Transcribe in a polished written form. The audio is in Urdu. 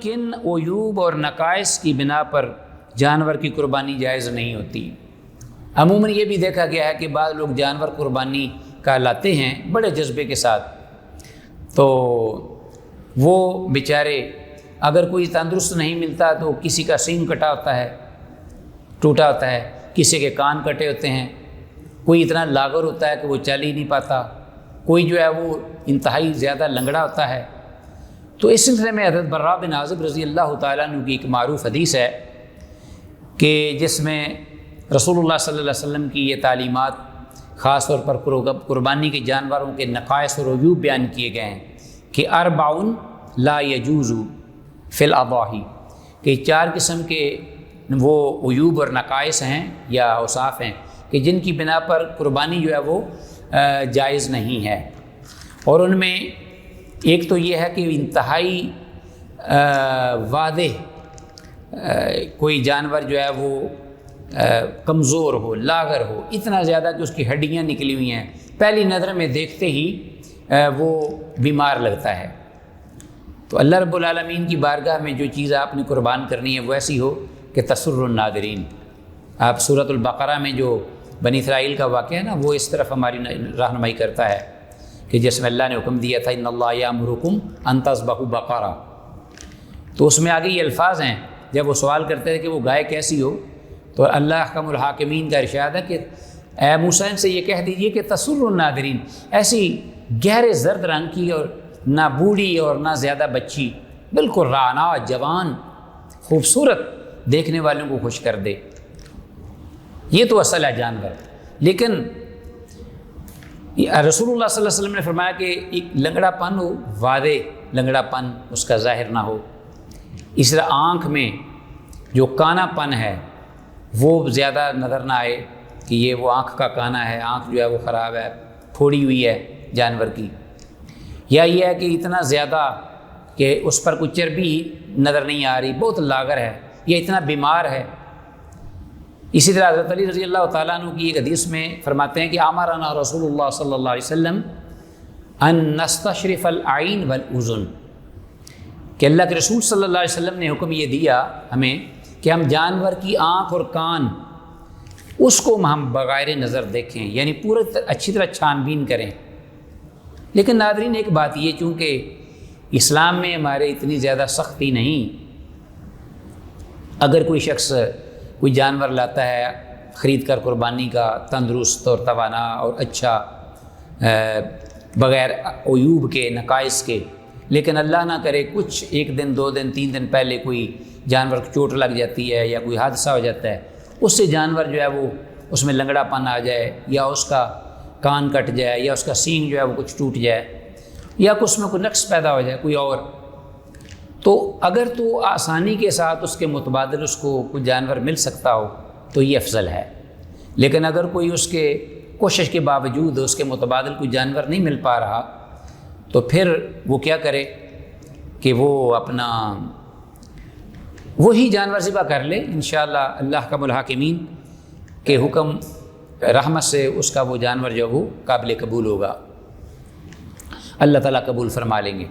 کن عیوب اور نقائص کی بنا پر جانور کی قربانی جائز نہیں ہوتی۔ عموماً یہ بھی دیکھا گیا ہے کہ بعض لوگ جانور قربانی کا لاتے ہیں بڑے جذبے کے ساتھ، تو وہ بیچارے اگر کوئی تندرست نہیں ملتا تو کسی کا سینگ کٹا ہوتا ہے، ٹوٹا ہوتا ہے، کسی کے کان کٹے ہوتے ہیں، کوئی اتنا لاغر ہوتا ہے کہ وہ چل ہی نہیں پاتا، کوئی جو ہے وہ انتہائی زیادہ لنگڑا ہوتا ہے۔ تو اس سلسلے میں حضرت براء بن عازب رضی اللہ تعالیٰ عنہ کی ایک معروف حدیث ہے کہ جس میں رسول اللہ صلی اللہ علیہ وسلم کی یہ تعلیمات خاص طور پر قربانی کے جانوروں کے نقائص اور عیوب بیان کیے گئے ہیں کہ اربعٌ لا یجوز فی الاضاحی، کہ 4 قسم کے وہ عیوب اور نقائص ہیں یا اوصاف ہیں کہ جن کی بنا پر قربانی جو ہے وہ جائز نہیں ہے۔ اور ان میں ایک تو یہ ہے کہ انتہائی واضح کوئی جانور جو ہے وہ کمزور ہو، لاغر ہو، اتنا زیادہ کہ اس کی ہڈیاں نکلی ہوئی ہیں، پہلی نظر میں دیکھتے ہی وہ بیمار لگتا ہے۔ تو اللہ رب العالمین کی بارگاہ میں جو چیز آپ نے قربان کرنی ہے وہ ایسی ہو کہ تسر الناظرین۔ آپ سورۃ البقرہ میں جو بنی اسرائیل کا واقعہ ہے نا، وہ اس طرف ہماری رہنمائی کرتا ہے کہ جس میں اللہ نے حکم دیا تھا ان اللہ یامرکم ان تذبحوا بقرہ، تو اس میں آگے یہ الفاظ ہیں جب وہ سوال کرتے ہیں کہ وہ گائے کیسی ہو، تو اللہ احکم الحاکمین کا ارشاد ہے کہ اے موسیٰ ان سے یہ کہہ دیجئے کہ تسر الناظرین، ایسی گہرے زرد رنگ کی اور نہ بوڑھی اور نہ زیادہ بچی، بالکل رانا جوان خوبصورت، دیکھنے والوں کو خوش کر دے، یہ تو اصل ہے جانور۔ لیکن رسول اللہ صلی اللہ علیہ وسلم نے فرمایا کہ ایک لنگڑا پن ہو، واضح لنگڑا پن اس کا ظاہر نہ ہو، اس طرح آنکھ میں جو کانا پن ہے وہ زیادہ نظر نہ آئے کہ یہ وہ آنکھ کا کانا ہے، آنکھ جو ہے وہ خراب ہے، پھوڑی ہوئی ہے جانور کی، یا یہ ہے کہ اتنا زیادہ کہ اس پر کوئی چربی نظر نہیں آ رہی، بہت لاغر ہے، یہ اتنا بیمار ہے۔ اسی طرح حضرت علی رضی اللہ تعالیٰ عنہ کی ایک حدیث میں فرماتے ہیں کہ امرنا رسول اللہ صلی اللہ علیہ وسلم ان نستشرف العین والاذن، کہ اللہ کے رسول صلی اللہ علیہ وسلم نے حکم یہ دیا ہمیں کہ ہم جانور کی آنکھ اور کان اس کو ہم بغیر نظر دیکھیں، یعنی پورے اچھی طرح چھان بین کریں۔ لیکن ناظرین ایک بات یہ، چونکہ اسلام میں ہمارے اتنی زیادہ سختی نہیں، اگر کوئی شخص کوئی جانور لاتا ہے خرید کر قربانی کا، تندرست اور توانا اور اچھا، بغیر عیوب کے نقائص کے، لیکن اللہ نہ کرے کچھ 1 دن 2 دن 3 دن پہلے کوئی جانور کو چوٹ لگ جاتی ہے یا کوئی حادثہ ہو جاتا ہے، اس سے جانور جو ہے وہ اس میں لنگڑا پن آ جائے، یا اس کا کان کٹ جائے، یا اس کا سینگ جو ہے وہ کچھ ٹوٹ جائے، یا اس میں کوئی نقص پیدا ہو جائے کوئی اور، تو اگر تو آسانی کے ساتھ اس کے متبادل اس کو کوئی جانور مل سکتا ہو تو یہ افضل ہے۔ لیکن اگر کوئی اس کے کوشش کے باوجود اس کے متبادل کوئی جانور نہیں مل پا رہا تو پھر وہ کیا کرے کہ وہ اپنا وہی جانور ذبح کر لے، انشاءاللہ اللہ احکم الحاکمین کے حکم رحمت سے اس کا وہ جانور جو وہ قابل قبول ہوگا، اللہ تعالیٰ قبول فرما لیں گے۔